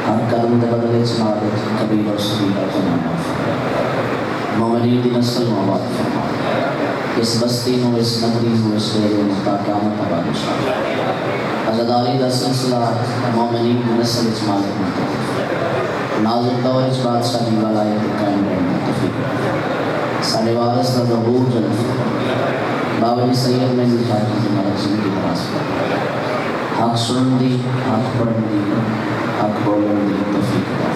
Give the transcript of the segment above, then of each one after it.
ہر قدم دے بدلے چنادے کبیر اور صغیرہ کو معاف فرما مومنین دی نسل مواد فرما اس بستی نو اس نگری نو اس ڈیرے نو تا قیامت آباد انشاءاللہ عزاداری دا سلسلہ مومنین دی نسل اچ مالک منتخب نازک دور اچ بادشاہ دی ولایت قائم رہنے توفیق سارے وارث دا ظہور جلد بابا جی سید میں نجات کی مرد زندگی دراز پر حق سنن دی حق پڑھن دی حق بولن دی توفیق عطا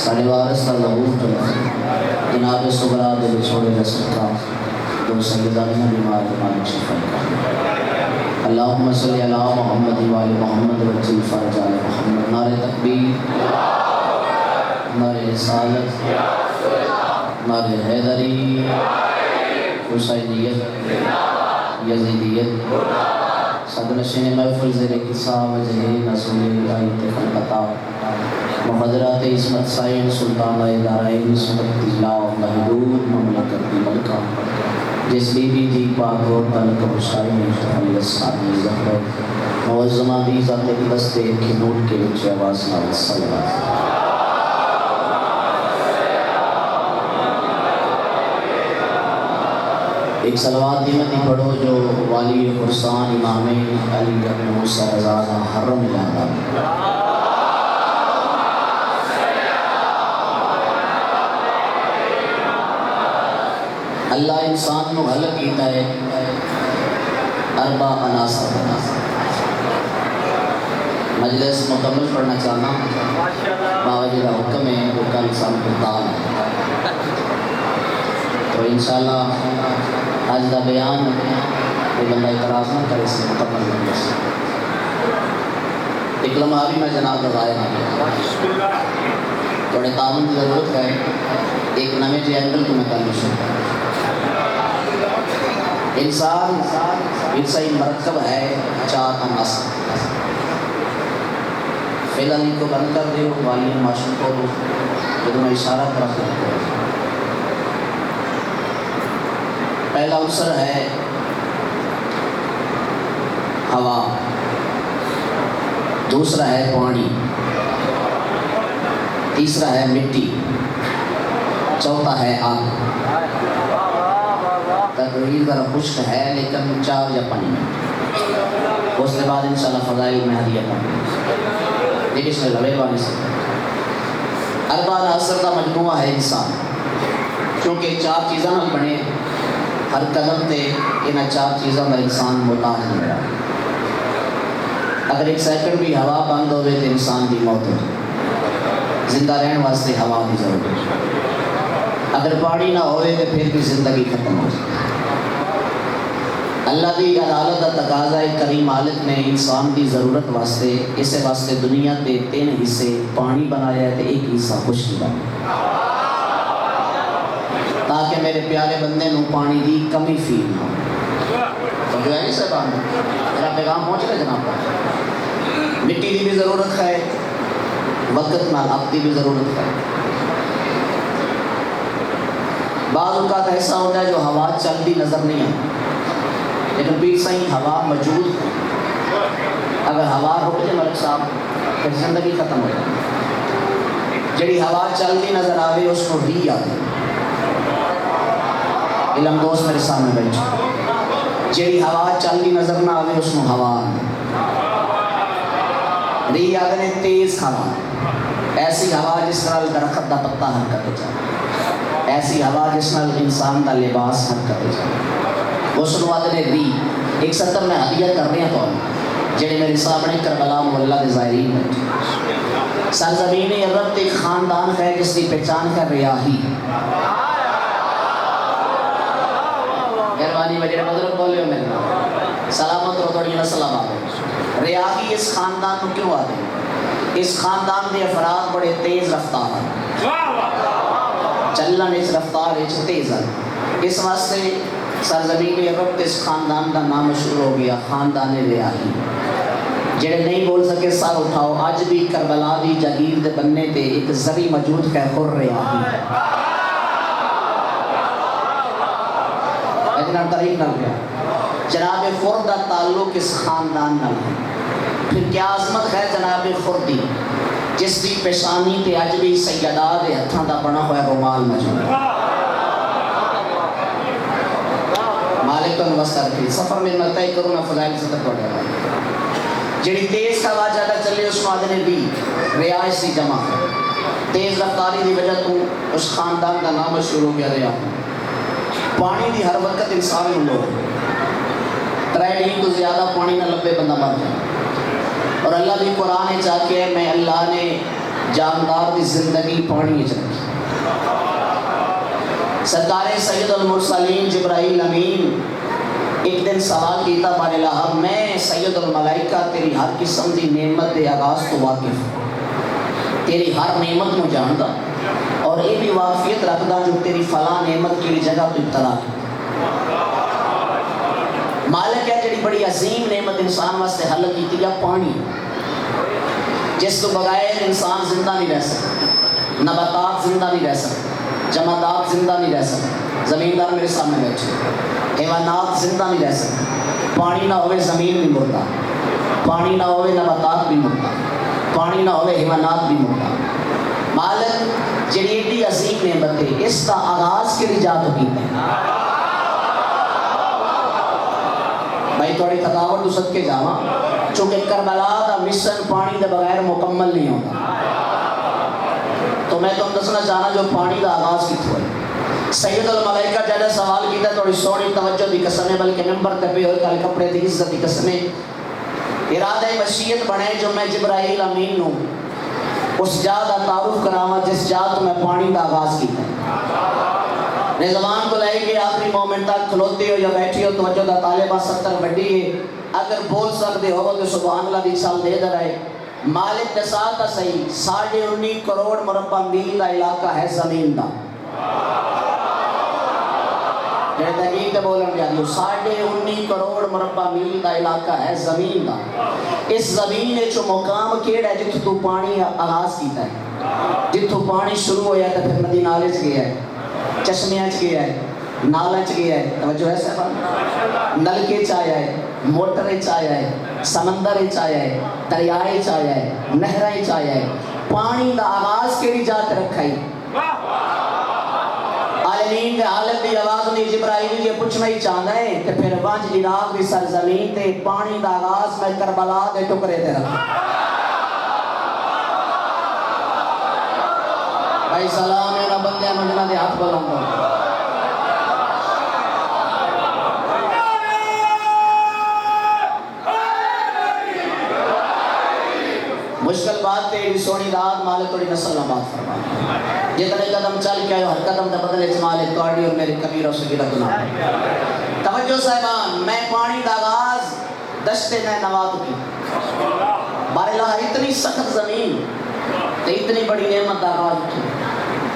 سارے وارث دا ظہور جلد جناب صغرا دل چھوڑے رسل کا دو سیدانہ بیمار مالک شفا اللہم صلی علی محمد وآل محمد وجل فرج آل محمد نعرہ تکبیر نعرہ رسالت نعرہ حیدری حسینیت یزیدیت صدرشن محفل زیر قصہ وجہ نسول آیت خلقتا محضرات عصمت سائن سلطان ادارائن عصمت اللہ محدود مملکت دی ملکہ جس بی بی دی پاک اور تلک حسین علیہ السلام زہر معظمہ دی ذات دستے کی نوٹ کے اچھے آواز نال صلوات ایک صلوات دیمتی پڑھو جو والی قرصان امام علی بن موسیٰ رضا حرم جانا اللہ انسان نو حلق کیتا ہے اربع عناصر بنا مجلس مکمل پڑھنا چاہنا بابا جی کا حکم ہے وہ کل سام کتاب ہے تو انشاءاللہ آج دا بیان کوئی بندہ اعتراض نہ کرے اس مکمل مجلس ایک لمحہ بھی میں جناب کا ضائع نہ کیا تھوڑے تعاون کی ضرورت ہے ایک نئے جی اینگل کو میں کرنا شروع انسان انسانی مرکب ہے چار عناصر فعل علی کو بند کر دے والی معاشر کو جب میں اشارہ کر رکھ دوں پہلا عنصر ہے ہوا دوسرا ہے پانی تیسرا ہے مٹی چوتھا ہے آگ تقریر ذرا خشک ہے لیکن 4 یا 5 منٹ اس کے بعد انشاءاللہ فضائل میں ہدیہ کروں لیکن اس میں لڑے بانی سکتے اربع عناصر کا مجموعہ ہے انسان کیونکہ 4 چیزاں نہ بنے ہر قدم تے ان 4 چیزوں کا انسان محتاج نہیں رہا اگر ایک سیکنڈ بھی ہوا بند ہوئے تو انسان کی موت ہو زندہ رہنے واسطے ہوا کی ضرورت ہے اگر پانی نہ ہوئے تو پھر بھی زندگی ختم ہو جائے اللہ دی عدالت دا تقاضا کریم مالک نے انسان دی ضرورت واسطے اسے واسطے دنیا دے 3 حصے پانی بنایا ہے تے 1 حصہ خشکی بنایا تاکہ میرے پیارے بندے نو پانی دی کمی فیل نہ ہو تو جو ہے نہیں صاحب میرا پیغام پہنچ رہا ہے جناب مٹی دی بھی ضرورت ہے وقت نال آپ دی بھی ضرورت ہے بعض اوقات ایسا ہوتا ہے جو ہوا چلتی نظر نہیں آتی لیکن پیر صحیح ہوا موجود ہے اگر ہوا رک جائے ملک صاحب پھر زندگی ختم ہو جائے جڑی ہوا چلتی نظر آئے اس کو ری آتی علم دوست میرے سامنے بیٹھے جڑی ہوا چلتی نظر نہ آئے اس کو ہوا ری آتے ہیں تیز ہوا ایسی ہوا جس طرح درخت دا پتا حرکت جائے ایسی ہوا جس نال انسان دا لباس حرکت جائے اس کو آتے ہیں ری ایک سطر میں ہدیہ کر رہے ہیں تو جڑے میرے سامنے کربلا محلہ دے زائرین بیٹھے سرزمین عرب ایک خاندان ہے جس کی پہچان ہے ریاحی مہربانی میں جڑے بزرگ بولے ہو میرے سلامت ہو تھوڑی نسل آباد ریاحی اس خاندان کو کیوں آتے ہیں اس خاندان کے افراد بڑے تیز رفتار ہیں چلن اس رفتار اس تیز ہے اس واسطے سرزمین عرب اس خاندان کا نام مشہور ہو گیا خاندان ریاحی جڑے نہیں بول سکے سر اٹھاؤ آج بھی کربلا دی جگیر دے بننے تے ایک زری موجود ہے خر ریاحی اتنا تاریخ نہ گیا جناب خر دا تعلق اس خاندان نہ ہے پھر کیا عظمت ہے جناب خر دی جس دی پیشانی تے اج بھی سیدہ دے ہتھاں دا بنا ہوا رومال موجود ہے۔ مالک تو نوستہ رکھی سفر میں میں طے کروں نہ فضائل صدر کو ڈالا جڑی تیز ہوا زیادہ چلے اس مادے نے بھی ریاض سی جمع تیز رفتاری دی وجہ تو اس خاندان کا نام مشہور ہو گیا ریا پانی دی ہر وقت انسان میں لوگ ترائیڈین تو زیادہ پانی نہ لبے بندہ مر جائے اور اللہ بھی قرآن چاہ کے میں اللہ نے جاندار دی زندگی پانی چاہتی سرکار سید المرسلین جبرائیل امین ایک دن سوال کیتا بار الہ میں سید الملائکہ تیری ہر قسم دی نعمت دے آغاز تو واقف تیری ہر نعمت میں جاندا اور یہ بھی واقفیت رکھدا جو تیری فلاں نعمت کی جگہ تو ابتلا کی مالک ہے جڑی بڑی عظیم نعمت انسان واسطے حل کیتی ہے پانی جس تو بغیر انسان زندہ نہیں رہ سکتا نباتات زندہ نہیں رہ سکتے جمادات زندہ نہیں رہ سکتے زمیندار میرے سامنے بیٹھے حیوانات زندہ نہیں رہ سکتے پانی نہ ہوئے زمین بھی مردہ پانی نہ ہوئے نباتات بھی مردہ پانی نہ ہوئے حیوانات بھی مردہ مالک جڑی ایڈی عظیم نعمت ہے اس کا آغاز کے نجات ہوئی ہے بھائی تھوڑی تھکاوٹ تو صدقے جاواں چونکہ کربلا دا مشن پانی دے بغیر مکمل نہیں ہوتا تو میں تم دسنا چاہنا جو پانی دا آغاز کتوں ہے سید الملائکہ جیسا سوال کیتا تھوڑی سونی توجہ دی قسم ہے بلکہ ممبر تے پہ ہوئے کل کپڑے دی عزت دی قسم ہے ارادہ مشیت بنے جو میں جبرائیل امین نوں اس جا دا تعارف کراواں جس جا تو میں پانی دا آغاز کیتا نے زمان کو لے کے آخری مومنٹ تک کھلوتے ہو یا بیٹھی ہو توجہ دا طالبہ 70 بڑی ہے اگر بول سکتے ہو تو سبحان اللہ دی سال دے در آئے مالک کے ساتھ صحیح 19.5 کروڑ مربع میل دا علاقہ ہے زمین دا جڑے تحقیق تے بولن دیا دیو 19.5 کروڑ مربع میل دا علاقہ ہے زمین دا اس زمین جو مقام کیڑا ہے جتھوں تو پانی آغاز کیتا ہے جتھوں پانی شروع ہویا تو پھر ندی نالے چ گیا ہے چشمیاں چ گیا ہے نالا چ گیا ہے توجہ ہے صاحب نلکے چ آیا ہے موٹر چ آیا ہے سمندر چ آیا ہے دریائے چ آیا ہے نہریں چ آیا ہے پانی دا آغاز کیڑی جات رکھائی عالمین دے عالم دی آواز نہیں جبرائیل جی پوچھنا ہی چاہتا ہے کہ پھر وانج عراق دی سرزمین تے پانی دا آغاز میں کربلا دے ٹکرے تے رکھا بھائی سلام ہے نہ بندے مجنہ دے ہاتھ بلند ہو مشکل بات تے بھی سونی داد مالک توڑی نسل نہ بات فرما جتنے قدم چل کے آئے ہر قدم دے بدلے مالک توڑی اور میری کبیر اور سگیرہ گناہ توجہ صاحبان میں پانی دا آغاز دشتے میں نوات کی باراللہ اتنی سخت زمین تے اتنی بڑی نعمت دا آغاز کی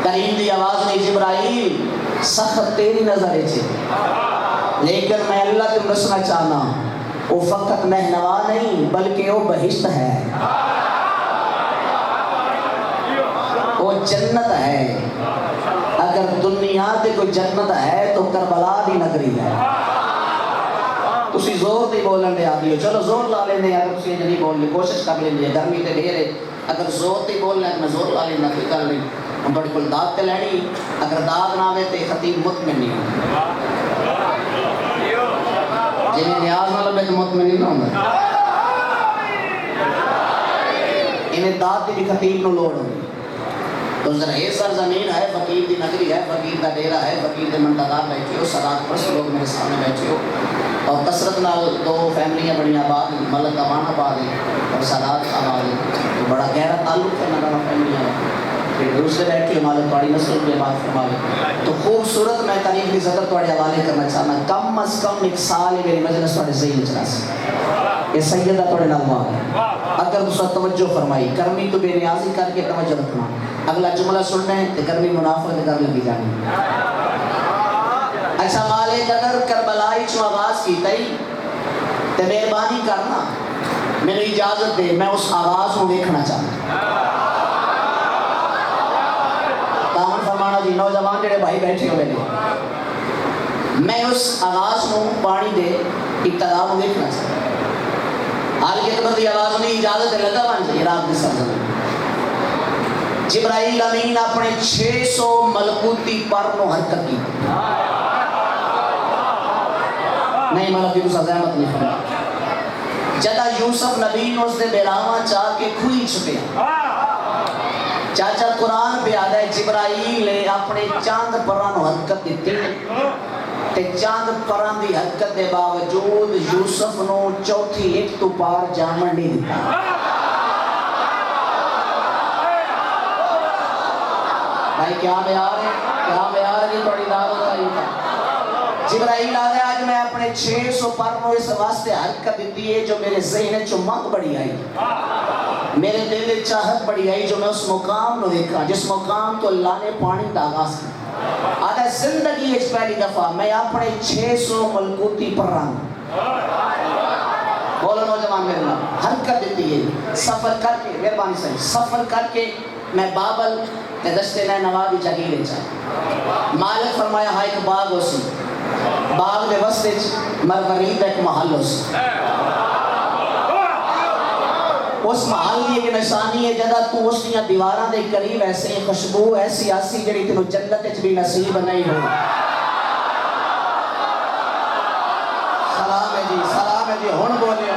کریم دی آواز نے جبرائیل سخت تیری نظر چھے لیکن میں اللہ تم رسنا چاہنا وہ فقط مہنوا نہیں بلکہ وہ بہشت ہے وہ جنت ہے اگر دنیا تے کوئی جنت ہے تو کربلا دی نگری ہے تسی زور دی بولن دے آدھی ہو چلو زور لا لیں دے اگر تسی نہیں بولنے کوشش کر لیں دے گرمی تے ڈھیر ہے اگر زور دی بولنے میں زور لا لینا پھر کر لیں ہم بڑی کل داد تے لینی اگر داد نہ ہوئے تے خطیب مطمئن نہیں ہوں جنہیں نیاز نہ لبے تو مطمئن نہیں ہوں انہیں داد دی خطیب نو لوڑ ہوگی تو ذرا یہ سرزمین ہے فقیر دی نگری ہے فقیر دا ڈیرہ ہے فقیر دے منتظار بیٹھے ہو سادات پرس لوگ میرے سامنے بیٹھے ہو اور کثرت نال 2 فیملیاں بڑی آباد ملک امان آباد ہے اور سادات آباد ہے تو بڑا گہرا تعلق ہے نہ فیملیاں پھر دوسرے بیٹھے ہو مالک تھوڑی نسل کے بات فرمائے تو خوبصورت میں تاریخ کی زدر تھوڑے حوالے کرنا چاہنا کم از کم 1 سال میری مجلس تھوڑے ذہن چلا سکتا یہ سیدہ تھوڑے نغمہ ہے اگر دوسرا توجہ فرمائی کرمی تو بے نیازی کر کے توجہ رکھنا اگلا جملہ سننے تے کرمی منافقت کر لگی جانی اچھا مالک اگر کربلائی چو آغاز کی تئی تے مہربانی کرنا میں نے اجازت دے میں اس آغاز کو دیکھنا چاہتا دامن فرمانا جی نوجوان جڑے بھائی بیٹھے ہوئے نے میں اس آغاز کو پانی دے ابتدا کو دیکھنا چاہتا حال کے تبر دی آواز انہیں اجازت لگا بان جائے عراق دی سرزمین جبرائیل امین اپنے 600 ملکوتی پر نو حرکت کی نہیں مطلب کہ اس عظمت نہیں فرما جدا یوسف نبی نے اس نے بیراما چاہ کے کھوئی چھپے چاچا قرآن پہ آدھا ہے جبرائیل نے اپنے چاند پران حرکت دیتی تے چاند پران دی حرکت دے باوجود یوسف نو چوتھی ایک تو پار جامن نہیں دیتا بھائی کیا معیار ہے کہ تھوڑی دعوت آئی تھا جبرائیل آدھے آج میں اپنے 600 پر نو اس واسطے حرکت دیتی ہے جو میرے ذہن چمک بڑی آئی میرے دل چاہت بڑی آئی جو میں اس مقام نو دیکھا جس مقام تو اللہ نے پانی دا آغاز کی آدھا زندگی اس پہلی دفعہ میں اپنے 600 ملکوتی پر رہا بولو نوجوان میرے نام حرکت دیتی ہے سفر کر کے مہربانی سے سفر کر کے میں بابل تے دشتے نئے نوابی جگیرے چاہے مالک فرمایا ہاں ایک باغ ہو سی باغ دے وستے مرغریب ایک محل ہو سی اس محل کی ایک نشانی ہے جدا تو اس نے دیواراں دے قریب ایسے خوشبو ایسی آسی جڑی تینوں جنت وچ بھی نصیب نہیں ہو سلام ہے جی ہن بولے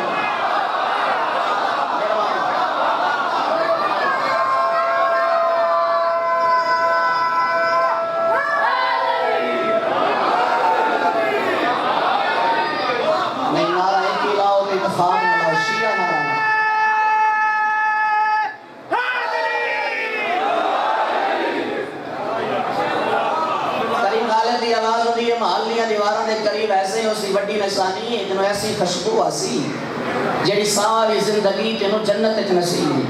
بڑی نشانی ہے جنہوں ایسی خوشبو آسی جڑی ساری زندگی جنہوں جنت وچ نصیب ہے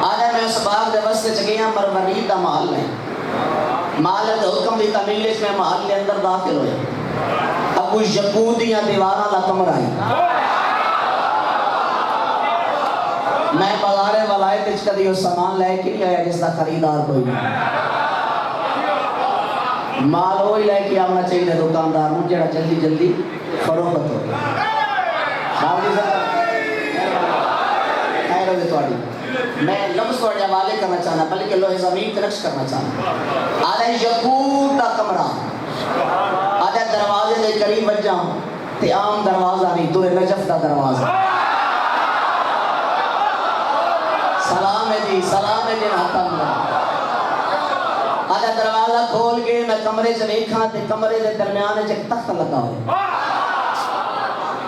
آج میں اس باغ دے وسط چ گیا مرغریب دا محل ہے مالک حکم دی تعمیل اس میں محل کے اندر داخل ہوئے ابو یقودیاں دیواراں لا کمرہ ہے میں بازار ولایت وچ کدی وہ سامان لے کے نہیں آیا جس دا خریدار کوئی نہیں مال وہی لے کے آنا چاہیے دکاندار نوں جڑا جلدی جلدی فروخت ہو باوجی صاحب خیر ہوئے تھوڑی میں لفظ تھوڑے حوالے کرنا چاہنا بلکہ لوہے زمین تے نقش کرنا چاہنا آدھے یقوت دا کمرہ آدھے دروازے دے قریب بچ جاؤں تے عام دروازہ نہیں دور نجف دا دروازہ سلام ہے جی ہاتھا ملا آدھا دروازہ کھول کے میں کمرے سے دیکھا تے کمرے دے درمیان ایک تخت لگا ہوئے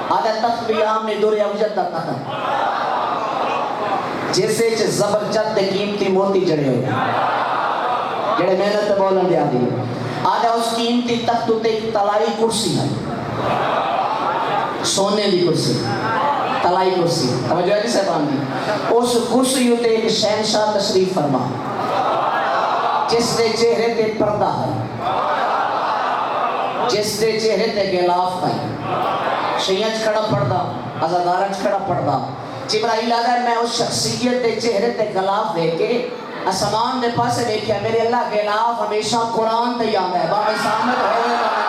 آدھا تخت بھی آمنے دور اوجد دا تخت جیسے زبرجد دے قیمتی موتی جڑے ہوئے جڑے محنت بولن دیا دی آدھا اس قیمتی تخت تے ایک تلائی کرسی ہے سونے دی کرسی تلائی کرسی توجہ ہے جی صاحبان دی اس کرسی ہوتے ایک شہنشاہ تشریف فرما جس دے چہرے تے پردہ ہے جس دے چہرے تے غلاف ہے شیعج کھڑا پردہ ازادارج کھڑا پردہ جبرائیل آدھر میں اس شخصیت دے چہرے تے غلاف دے کے اسمان دے پاسے دیکھیا میرے اللہ غلاف ہمیشہ قرآن تے یاد ہے باقی سامنے ہوئے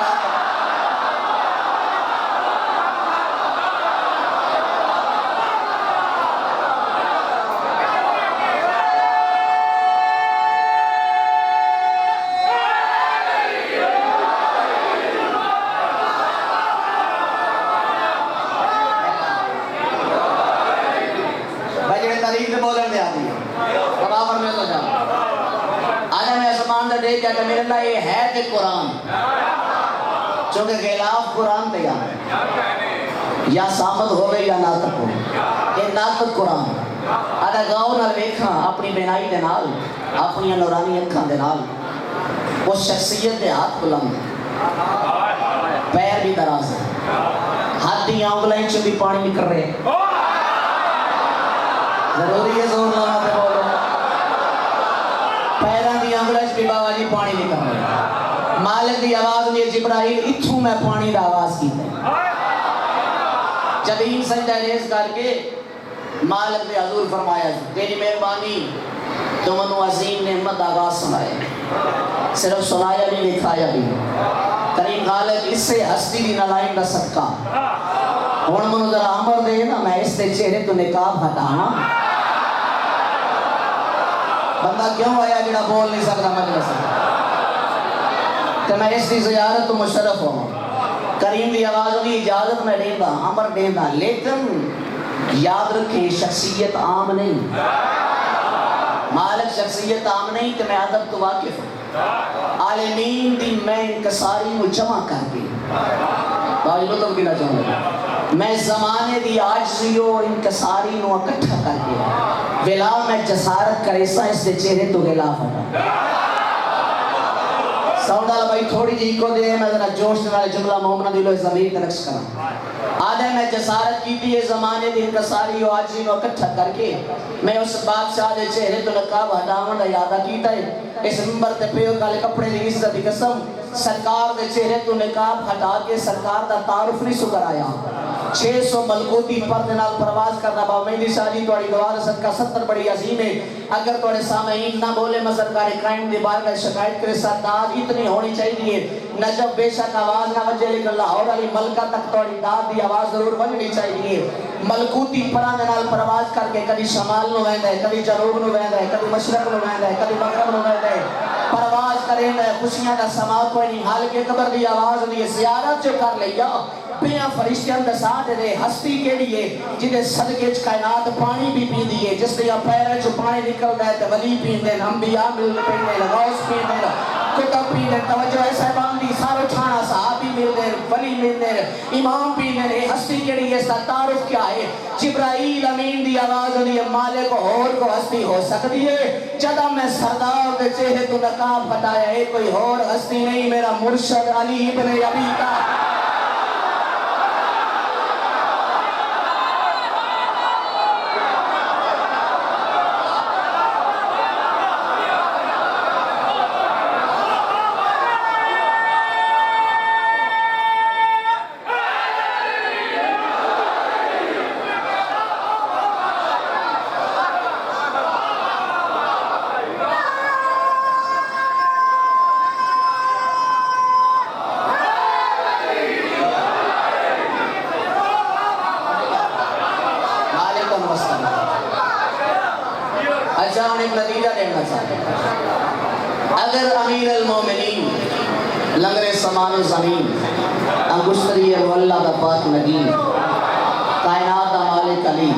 کہ میرے اللہ یہ ہے کہ قرآن چونکہ غلاف قرآن تے یا سامد ہوئے یا ناطق ہوئے یہ ناطق قرآن آدھا گاؤں نال ویکھاں اپنی بینائی دے نال اپنی نورانی اکھاں دے نال اس شخصیت دے ہاتھ بلند پیر بھی دراز ہے ہاتھ دی آنگلیں چ بھی پانی نکل رہے ضروری ہے زور لانا تے بولو پیران دی انگلش بھی بابا جی پانی نکل رہے مالک دی آواز میں جبرائیل اتھوں میں پانی دا آواز کی تے جبین سجدہ ریز کر کے مالک دے حضور فرمایا تیری مہربانی تو منو عظیم نعمت آغاز سنائے صرف سنایا نہیں دکھایا بھی کریم خالق اس سے ہستی دی نلائن دا صدقہ ہون منو ذرا امر دے نا میں اس دے چہرے تو نقاب ہٹانا بندہ کیوں آیا جڑا بول نہیں سکتا مجلس کہ میں اس کی زیارت تو مشرف ہوں کریم دی آواز ہوگی اجازت میں دینا امر دینا لیکن یاد رکھیں شخصیت عام نہیں مالک شخصیت عام نہیں کہ میں ادب تو واقف ہوں عالمین دی میں انکساری کو جمع کر کے باقی لطف گنا چاہوں گا میں زمانے دی عاجزی و انکساری نو اکٹھا کر کے ولا میں جسارت کرے سا اس دے چہرے تو غلاف ہٹا سوندال بھائی تھوڑی جی کو دے میں ذرا جوش والے جملہ مومنہ دلو زمین کا نقش کرا آدھے میں جسارت کی تھی زمانے دی انکساری و عاجزی نو اکٹھا کر کے میں اس بادشاہ دے چہرے تو نقاب ہٹاون دا یادہ کیتا ہے اس ممبر تے پیو کالے کپڑے دی عزت دی قسم سرکار دے چہرے تو نقاب ہٹا کے سرکار دا تعارف نہیں سکر آیا 600 ملکوتی پردے نال پرواز کرنا با مہندی شاہ جی توڑی دوار صدقہ 70 بڑی عظیم ہے اگر توڑے سامعین نہ بولے مذہبکار کرائم دی بارگاہ شکایت کرے سرداد اتنی ہونی چاہیے نجب بے شک آواز نہ وجہ لیکن لاہور علی ملکہ تک توڑی داد دی آواز ضرور بننی چاہیے ملکوتی پردے نال پرواز کر کے کبھی شمال نو ویندا ہے کبھی جنوب نو ویندا ہے کبھی مشرق نو ویندا ہے کبھی مغرب نو ویندا ہے پرواز کریں گے خوشیاں دا سما کوئی نہیں حال کے قبر دی آواز دی زیارت جو کر لیا بیاں فرشتیاں دا ساتھ دے ہستی کے لیے جنہیں صدقے کائنات پانی بھی پی دیئے جس دیا پیرے جو پانی نکل دے تے ولی پین دے انبیاء مل pain they Ghaus pain they کتب پین دے توجہ ہے صاحبان دی سارو چھانا صحابی مل دے ولی مل دے امام پین دے ہستی کے لیے اس کا تعارف کیا ہے جبرائیل امین دی آواز دی مالک اور کو ہستی ہو سکتی ہے جدہ میں سردار دے چہرے تو نقاب ہٹایا ہے کوئی اور ہستی نہیں میرا مرشد علی ابن ابی کا نتیجہ دینا چاہتے اگر امیر المومنین لنگر سمان و زمین انگشتری اللہ دا پاک نگین کائنات دا مالک علی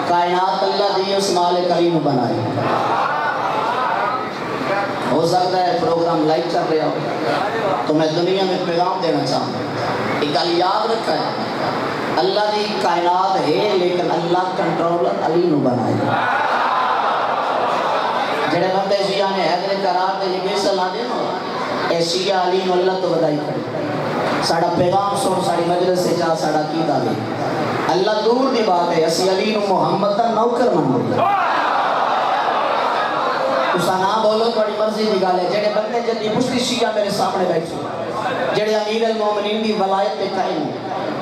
کائنات اللہ دی اس مالک علی نو بنائے ہو سکتا ہے پروگرام لائک چل رہا ہو تو میں دنیا میں پیغام دینا چاہوں ایک گل یاد رکھا ہے اللہ دی کائنات ہے لیکن اللہ کنٹرولر علی نو بنائے جڑے بندے شیعہ نے حیدر قرار دے لئے صلاح دے اے شیعہ علی نو اللہ تو بدائی کھڑی ساڑا پیغام سن ساڑی مجلس سے جا ساڑا کی دے اللہ دور دی بات ہے اسی علی نو محمد دا نوکر من ہوئی اسا نہ بولو توڑی مرضی دی گالے جڑے بندے جدی پشتی شیعہ میرے سامنے بیٹھے جڑے امیر المومنین دی ولایت پہ قائم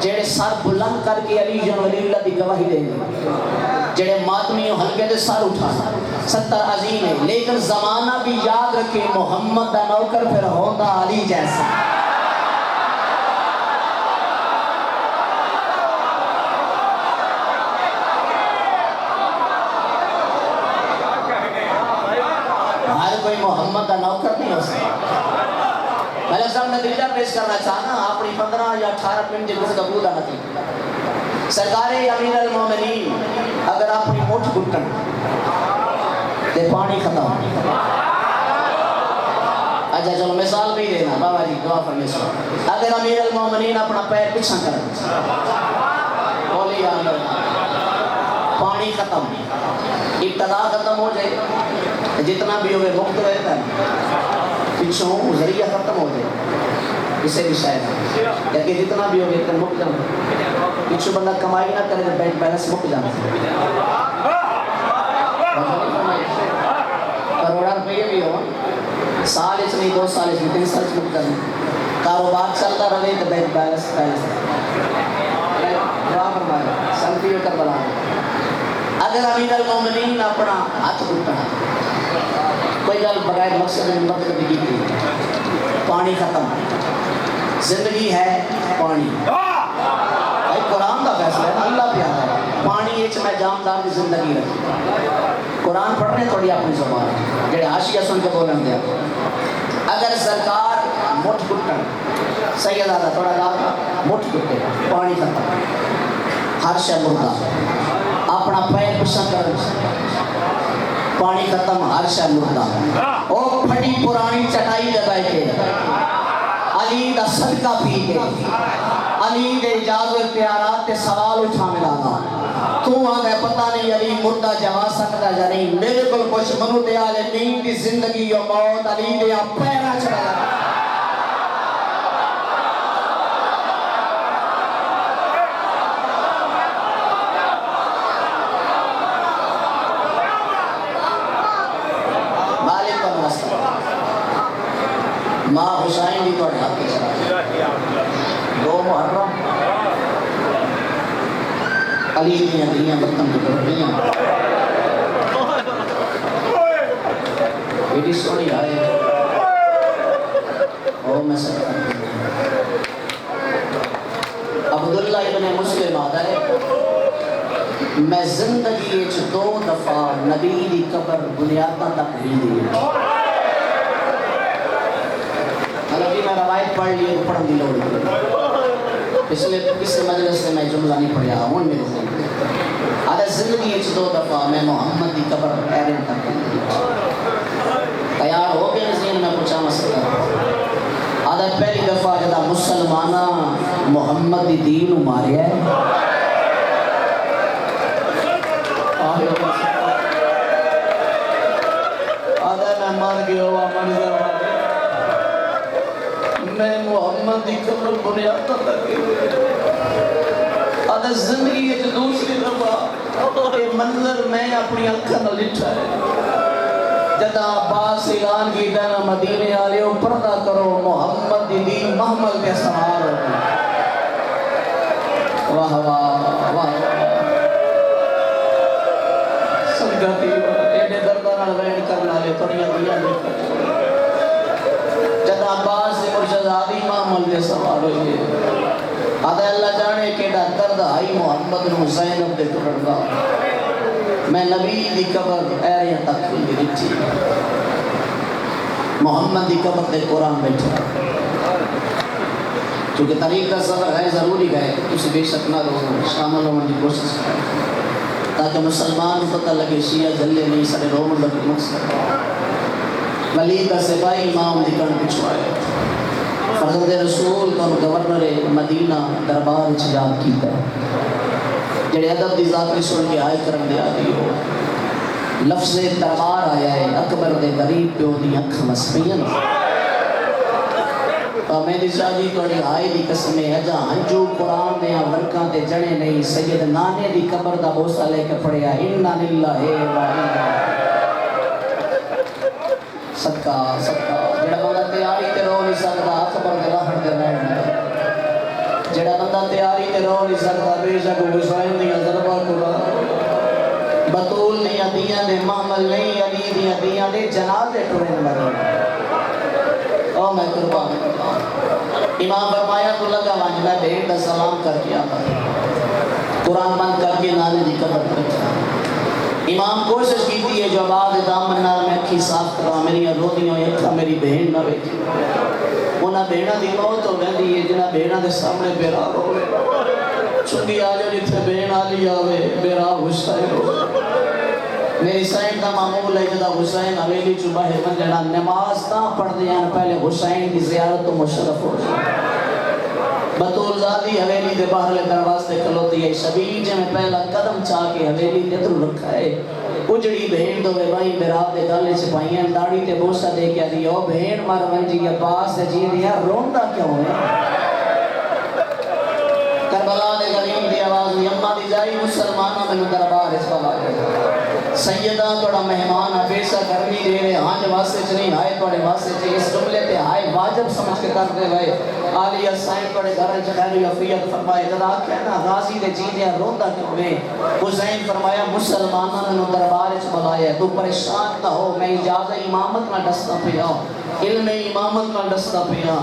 جڑے سر بلند کر کے علی جن ولی اللہ دی گواہی دیں گے جڑے ماتمی حلقے دے سر اٹھا 70 عظیم ہے لیکن زمانہ بھی یاد رکھے محمد دا نوکر پھر ہوندہ علی جیسا ہر کوئی محمد دا نوکر نہیں ہو سکتا پہلے صاحب نتیجہ پیش کرنا چاہنا اپنی 15 یا 18 منٹ جی گفتگو دا نتیجہ سرکار امیر المومنین اگر اپنی مٹھ گھٹن دے پانی ختم اچھا چلو مثال بھی دینا بابا جی دعا فرمائے سو اگر امیر المومنین اپنا پیر پیچھا کر بولی اللہ پانی ختم ابتدا ختم ہو جائے جتنا بھی ہوئے مقت رہتا ہے پچھوں ذریعہ ختم ہو جائے اسے بھی شاید یا کہ جتنا بھی ہوگے اتنا مک جانا پچھو بندہ کمائی نہ کرے تو بینک بیلنس مک جانا کروڑا روپیے بھی ہو سال اس نہیں 2 سال اس نہیں 3 سال مک جانا کاروبار چلتا رہے تو بینک بیلنس دعا فرمائے سلفی کر بلا اگر امیر المومنین اپنا ہاتھ اٹھا کوئی گل بغیر مقصد مطلب کی تھی پانی ختم زندگی ہے پانی بھائی قرآن کا فیصلہ ہے اللہ پیارا ہے پانی ایچ میں جامدار کی زندگی رکھی قرآن پڑھنے تھوڑی اپنی زبان جڑے حاشیہ سن کے بولن دیا اگر سرکار مٹھ گٹن سید آدھا تھوڑا لاکھا مٹھ گٹے پانی ختم ہر شے مردہ اپنا پیر پشن کر پانی ختم ہر شے مردہ او پھٹی پرانی چٹائی دے بیٹھے علی دا صدقہ پی کے علی دے اجازت پیارات تے سوال اٹھا ملانا تو آگے پتہ نہیں علی مردہ جوا سکتا یا نہیں میرے کل کچھ منو دے آلے نیند دی زندگی و موت علی دے آپ پیرا چڑھا لگا مالک کا مرسل ماں حسین بھی توڑے ہاتھ کے چڑھا دو محرم علی دیاں دیاں برتن کی پڑھیاں بیٹی سونی آئے او میں سکتا عبداللہ ابن مسلم آدھا ہے میں زندگی ایچ 2 دفعہ نبی دی قبر بنیادہ تک نہیں دی حالانکہ میں روایت پڑھ لیے پڑھن دی لوڑی پچھلے کسی مجلس سے میں جملہ نہیں پڑھیا ہوں میرے سے آدھا زندگی ایچ 2 دفعہ میں محمد دی قبر ایرن تک تیار ہو گئے ذہن میں پوچھا مسئلہ آدھا پہلی دفعہ جدا مسلمانہ محمد دی دین ماریا ہے آدھا میں مار گیا ہوا منظر میں محمد دی قبر بنیاد تک آدھا زندگی ایک دوسری دفعہ یہ منظر میں اپنی اکھا نہ لٹھا ہے جدا عباس اعلان کی دینا مدینے آلے ہو پردہ کرو محمد دی دین محمد کے سوار ہو واہ واہ واہ سنگتی ایڈے دردہ نہ وین کرنا لے تھوڑیاں دیا نہیں جدا عباس سے مرشد آدھی محمد کے سوار ہوئے آدھا اللہ جانے کہ درد آئی محمد حسین عبد ٹرڑا میں نبی دی قبر ایریاں تک کھلی رکھی محمد دی قبر دے قرآن بیٹھا کیونکہ طریق کا سفر ہے ضروری گئے اسے بے شک نہ رہو شامل ہونے کی کوشش کریں تاکہ مسلمان پتہ لگے شیعہ جلے نہیں سارے رومن لگے مقصد ولید کا سپاہی امام دکھن پچھوائے فرزند رسول کا گورنر مدینہ دربار اچھجاب کیتا ہے جڑے ادب دی ذاکری سن کے آئے کرن دے آدھی ہو لفظ دربار آیا ہے اکبر دے غریب پیو دی اکھ مسپین میں دی شاہدی توڑی آئے دی قسمیں اجا ہنجو قرآن دے ورکاں تے جڑے نہیں سید نانے دی قبر دا بوسہ لے کے پڑھیا اننا للہ وعیدہ صدقہ صدقہ جڑا بندہ تیاری تے رو نہیں سکتا اکبر دے لاہر دے رہنے جڑا بندہ تیاری تے رو نہیں سکتا بے شک حسین دیا ضربہ کھلا بطول نہیں دیاں دے محمل نہیں علی دیاں دیاں دے جنازے ٹرین لگے او میں قربان امام فرمایا تو لگا وانج میں بھیڑ دا سلام کر کے آتا قرآن بند کر کے نانے دی قبر پڑھتا امام کوشش کی ہے جو بعد دامن نار میں اکھی صاف کرا میری رودیوں اکھا میری بہن نہ بیٹھی انہاں بہنہ دی موت ہو گئی ہے جنہاں بہنہ دے سامنے بیرا ہوئے چھنگی آجو جتھے بہن آلی آوے بیرا حسین ہو میری سائن کا معمول ہے جدا حسین حویلی چوبہ ہمن جڑا نماز تا پڑھ دیاں پہلے حسین کی زیارت تو مشرف ہو جائے بطول ذاتی حویلی دے باہر لے درواز دے کھلوتی ہے شبیر جے میں پہلا قدم چاہ کے حویلی دے در رکھا ہے اجڑی بہن دو بے بھائی میراب دے گالے چپائیں داڑی تے بوسہ دے کیا دی او بہن مار ونجی عباس دے جی دیا روندہ کیوں ہے کربلا دے غریب دی آواز دی اممہ دی جائی مسلمانہ میں دربار اس بلا گئے سیدہ توڑا مہمان پیشہ کرنی دے رہے ہانج واسے چنی ہائے توڑے واسے چنی اس جملے تے ہائے واجب سمجھ کے کر دے گئے آلی اسائن توڑے گھر جہری افریت فرمائے جدا کہنا غازی دے جیدیا روندہ کیوں میں حسین فرمایا مسلمانہ نے دربار اس بلائے تو پریشان نہ ہو میں اجازہ امامت نہ ڈستا پیا علم امامت نہ ڈستا پیا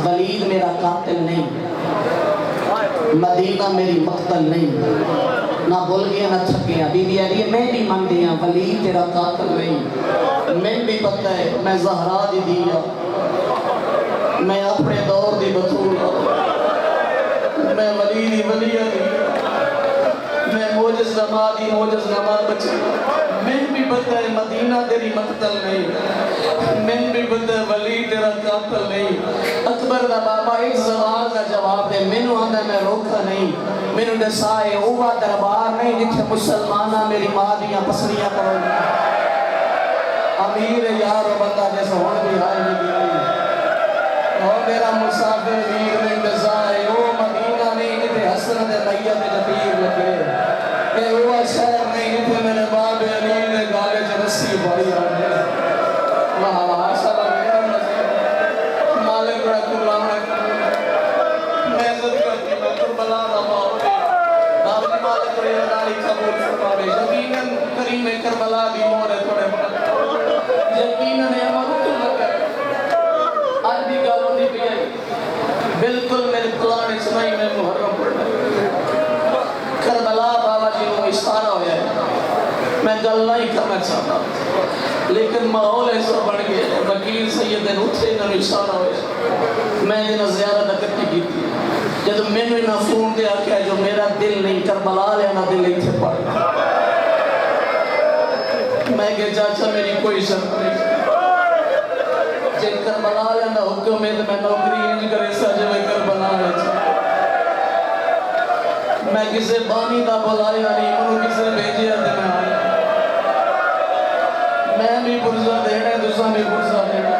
ولید میرا قاتل نہیں مدینہ میری مقتل نہیں نہ بھول گیا نہ تھکیا. بی بی آدھی میں بھی من دیا ولی تیرا قاتل نہیں. میں بھی پتہ ہے میں زہرا دی دیا, میں اپنے دور دی بطولا, میں ولی دی ولیہ دی, میں موجز نما دی موجز نما بچی. میں بھی پتہ ہے مدینہ تیری مقتل نہیں, میں بھی پتہ ہے ولی تیرا قاتل نہیں. اکبر دا بابا ایک سوال کا جواب دے, مینوں آندا میں روکا نہیں, مینوں دسائے اوہ دربار نہیں جتھے مسلمانہ میری ماں دیاں پسلیاں کرو. امیر یار و بندہ جیسا ہون بھی آئے نہیں. او میرا مسافر ویر میں دسائے اوہ مدینہ نہیں جتھے حسن دے میت جتیر لگے. اے اوہ شہر نہیں جتھے میرے باب علی نے گالے جرسی بڑی آنے. واہ واہ سلام میرا نظر مالک رکھ اللہ میں عزت کرتی میں کربلا رہا باولی مالک رہے ناری قبول فرماوے. یقیناً کریم کربلا بھی مورے تھوڑے بڑا یقیناً عمل کل لگا آج بھی گالوں نہیں بھی آئی بالکل میرے پلانے سنائی میں محرم پڑھنا. کربلا بابا جی وہ اشارہ ہویا ہے, میں گل نہیں کرنا چاہتا لیکن ماحول ایسا بڑھ گیا ہے. وکیل سید اٹھے انہوں اشارہ ہویا, میں انہوں زیارت اکٹھی کی تھی. جب میں نے فون دیا کہ جو میرا دل نہیں کربلا لینا دل نہیں تھے پڑھا. میں کہ چاچا میری کوئی شرط نہیں, جب کربلا لینا حکم ہے تو میں نوکری انج کرے سا جو میں کربلا لینا. میں کسے بانی دا بلایا نہیں, منو کسے بھیجیا دے میں آیا. میں بھی پرزہ دینے دوسرا بھی پرزہ دینے.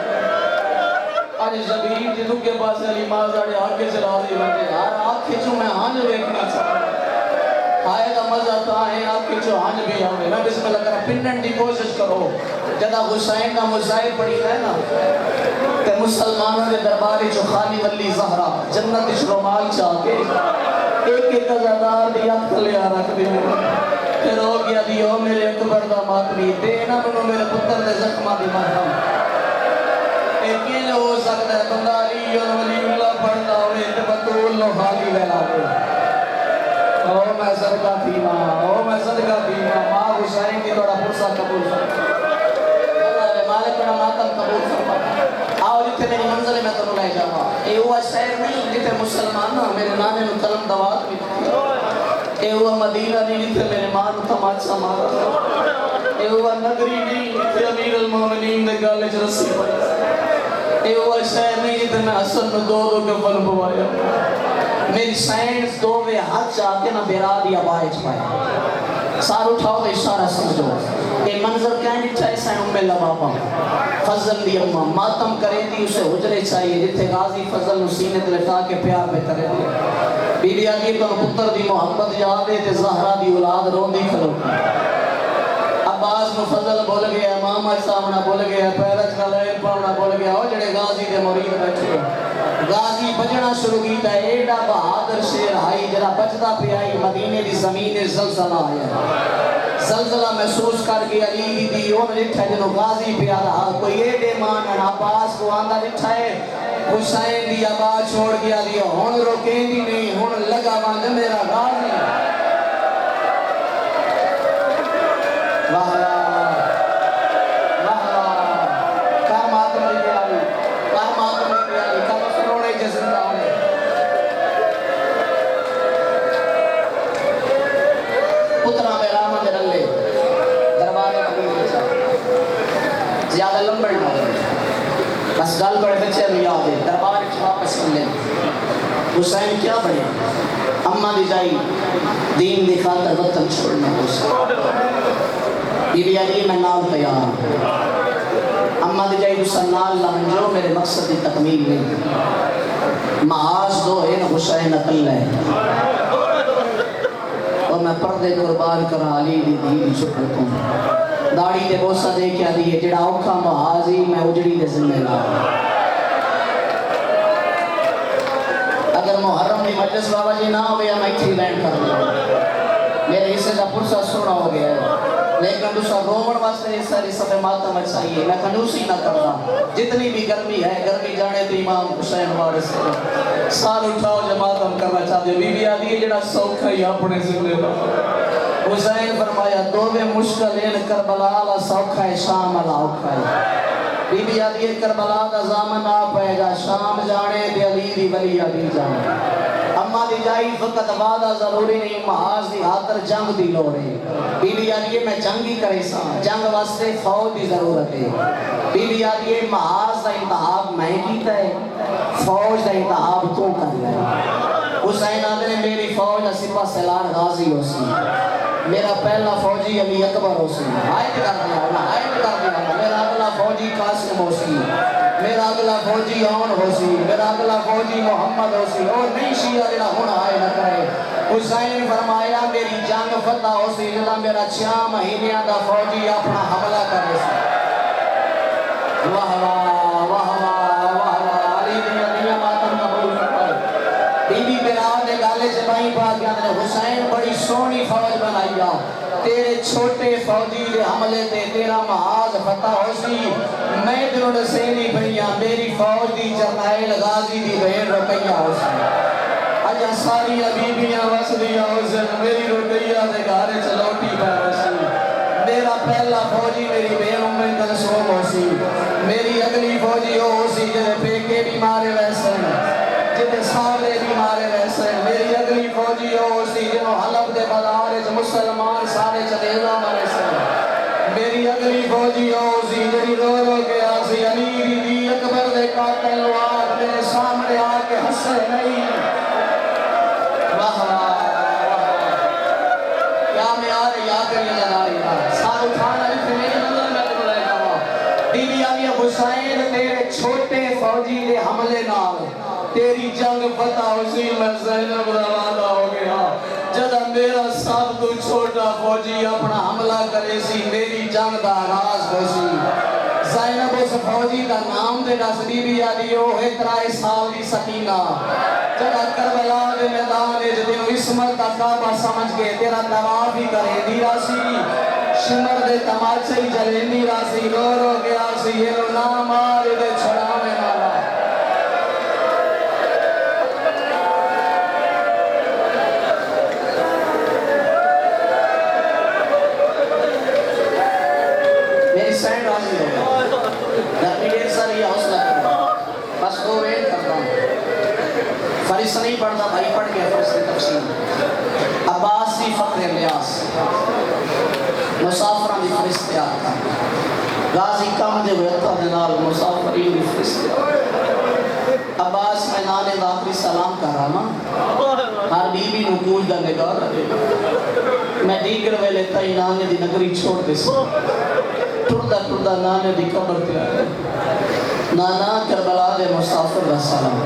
آج شبیر جدو کے پاس علی مازاڑے آنکھیں چلا دی بندے یار آنکھیں چو میں ہانج دیکھنا چاہتا آئے دا مزہ تا ہے آنکھیں چو ہانج بھی آوے. میں بسم اللہ کرا پنڈن دی کوشش کرو. جدا حسین کا مزائی پڑی ہے نا کہ مسلمانوں کے درباری جو خالی ولی زہرہ جنت شرومال چاہ کے ایک ایک ازادار دی اکھلیا رکھ دی. پھر ہو گیا دیو میرے اکبر دا ماتمی دینا منو میرے پتر دے زخمہ دی مرہم. ایکین ہو سکتا ہے بندہ علی ولی اللہ پڑھتا ہوئے تبتول لو خالی ویلا ہوئے. او میں صدقہ تھی ماں, او میں صدقہ تھی ماں, ماں حسین کی توڑا پرسہ قبول فرما. اللہ مالک بڑا ماتم قبول فرما. آؤ جتے میری منزل میں تنو لے جاؤں. اے ہوا شہر نہیں جتے مسلمان میرے نانے نو قلم دوات بھی تھی. اے ہوا مدینہ نہیں جتے میرے ماں نو تماچا مارا. اے ہوا نگری نہیں جتے امیر المومنین نے گالج رسی پڑا. اے ہوا شہر نہیں جتے میں حسن نو دو کفن بوایا. میری سائنس دو وے ہاتھ چاہ کے نہ بیرا دیا باہج پائے. سار اٹھاؤ تو اشارہ سمجھو. اے منظر کہیں نہیں چاہے سائن ام اللہ بابا فضل دی اممہ ماتم کرے دی اسے حجرے چاہیے جتے غازی فضل نسینت لٹا کے پیار میں کرے دی. بی بی آگی تو پتر دی محبت یاد ہے تے زہرہ دی اولاد رو دی کھلو. عباس نو فضل بول گیا, محمد صاحب بول گیا, پیرج کا لائن پاؤنا بول گیا. او جڑے غازی دے مرید بیٹھے غازی بجنا شروع کیتا ہے. ایڈا بہادر شیر آئی جڑا بجدا پہ آئی مدینے دی زمین زلزلہ آیا. زلزلہ محسوس کر کے علی دی اون لٹھا جنو غازی پہ آدھا کوئی ایڈے مان عباس کو آندہ لٹھا ہے. حسین دی آباد چھوڑ گیا دیا ہون روکیں دی نہیں ہون لگا وانگ میرا غازی. واہ واہ کار ماتم لے کے آئی, کار ماتم لے کے آئی, کار سنوڑے کے زندہ ہونے. پترہ میں رامہ دے رلے دربارے قبول کے ساتھ زیادہ لمبڑ نہ ہوئے. بس گل پڑے بچے میں یاد ہے دربار واپس کر لیں. حسین کیا بڑھے اممہ دی جائی دین دی خاطر وطن چھوڑنا ہو سکتا. بی بی علی میں نال تیار ہوں. اممہ دی جائی دوسرا نال لہنجو میرے مقصد دی تکمیل نہیں. محاذ دو ہے نا حسین اقل ہے اور میں پردے قربان کرا علی دی دی شکر کو. داڑی تے بوسہ دے کیا دیئے جڑا اوکھا محاذی میں اجڑی دے ذمہ لا. اگر محرم دی مجلس بابا جی نہ ہویا میں کھی لینڈ کر دیا. میرے حصے کا پرسہ سونا ہو گیا ہے لیکن دوسرا رومن واسطے اس ساری سب ماتم اچھائیے. میں کنوسی نہ کرنا جتنی بھی گرمی ہے گرمی جانے تو امام حسین وارث ہے. سال اٹھاؤ جماعت ہم کرنا چاہتے. بی بی آدھی ہے جڑا سوکھا ہی اپنے ذمہ لا. حسین فرمایا دوویں مشکل این کربلا لا سوکھا ہے شام لا اوکھا ہے بی بی آدھی کربلا دا زامن آ پائے گا شام جانے دے علی دی ولی علی جانے اما دی جائی فقط وعدہ ضروری نہیں محاذ دی خاطر جنگ دی لوڑے بی بی آدھی میں جنگی کرے سا جنگ واسطے فوج دی ضرورت ہے بی بی آدھی محاذ دا انتخاب میں کیتا ہے فوج دا انتخاب تو کر لے حسین آدھے میری فوج سپہ سالار غازی ہو سی میرا پہلا فوجی علی اکبر ہو سی حائد کر دیا میرا اگلا فوجی قاسم ہو سی میرا اگلا فوجی عون ہو سی میرا اگلا فوجی محمد ہو سی اور نہیں شیعہ جڑا ہونا آئے نہ کرے حسین فرمایا میری جنگ فتح ہو سی جڑا میرا 6 مہینے دا فوجی اپنا حملہ کرے سی واہ واہ واہ واہ واہ علی دنیا ماتم قبول فرمائے بی بی براد نے گالے سے بھائی پاک گیا حسین بڑی سونی فوج بنائی آ تیرے چھوٹے فوجی دے حملے تے تیرا محاذ فتح ہو سی میں دنوں نسینی بنیا میری فوج دی جرنائل غازی دی بہن رقیہ ہو سی اجا ساری عبیبیاں وسدیاں ہو سی میری رقیہ دے گھارے چلوٹی پہ ہو سی میرا پہلا فوجی میری بہن ام کلثوم ہو سی میری اگلی فوجی ہو سی جنہیں پیکے بھی مارے ویسے جنہیں سارے بھی مارے ویسے میری اگلی فوجی ہو سی جنہوں حلب دے بازارے جو مسلمان سارے چلیزہ مارے سے میری اگلی فوجی ہو سی جنہی رو رو کے آسی علی دی اکبر دے قاتل وار میرے سامنے آکے ہسے نہیں واہ واہ کیا میں آرے یا کری لگائی سار اٹھانا لکھے میری نظر میں تو لے جاوا بی بی آلی حسین تیرے چھوٹے فوجی دے حملے نال تیری جنگ فتح ہو سی میں زینب روانہ ہو گیا جدہ میرا سب تو چھوٹا فوجی اپنا حملہ کرے سی میری جنگ دا آغاز ہو سی زینب اس فوجی دا نام دے دا بی بی آدھی ہو 13 سال دی سکینہ جدہ کربلا دے میدان دے جدہ اسمت دا کعبہ سمجھ کے تیرا طواف ہی کرے دی راسی شمر دے تماچے ہی جلے دی راسی رو رو کے آسی یہ رو نام آرے دے چھڑا میں مالا سینڈ راضی ہو گیا درمی دیر سر یہ حوصلہ کرنا بس دو ویٹ کرتا ہوں فرس نہیں پڑھتا بھائی پڑھ گیا فرس تقسیم عباسی فقر الیاس مسافران دی فرس تیار تھا غازی کم دے ہوئے تھا دنال مسافری دی فرس تیار عباس میں نانے دا آخری سلام کر رہا نا ہر بی بی نکوج دا نگار رہے میں دیگر ویلے تائی نانے دی نگری چھوڑ دے سا ٹردہ نانے دی قبر تے آئے نانا کربلا دے مسافر دا سلام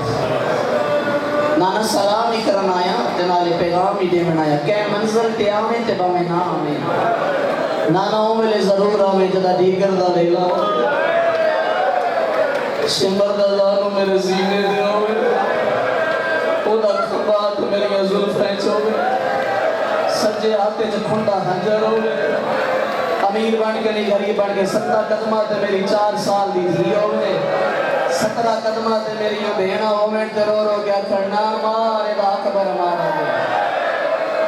نانا سلام ہی کرن آیا تنالے پیغام ہی دے من آیا کہ منزل تے آمیں تے با میں نہ آمیں نانا اوملے ضرور آمیں جدہ دیگر دا لیلا شمر دا لانو میرے زینے دے ہوئے او دا کھبات میری ظلفیں چوئے سجے آتے جو کھنڈا ہنجر ہوئے امیر بن کے نہیں غریب بن کے 17 قدمہ تے میری 4 سال دی دھی ہوئے 17 قدمہ تے میری بہنہ ہوئے تے رو رو گیا کرنا مارے دا اکبر مارا گیا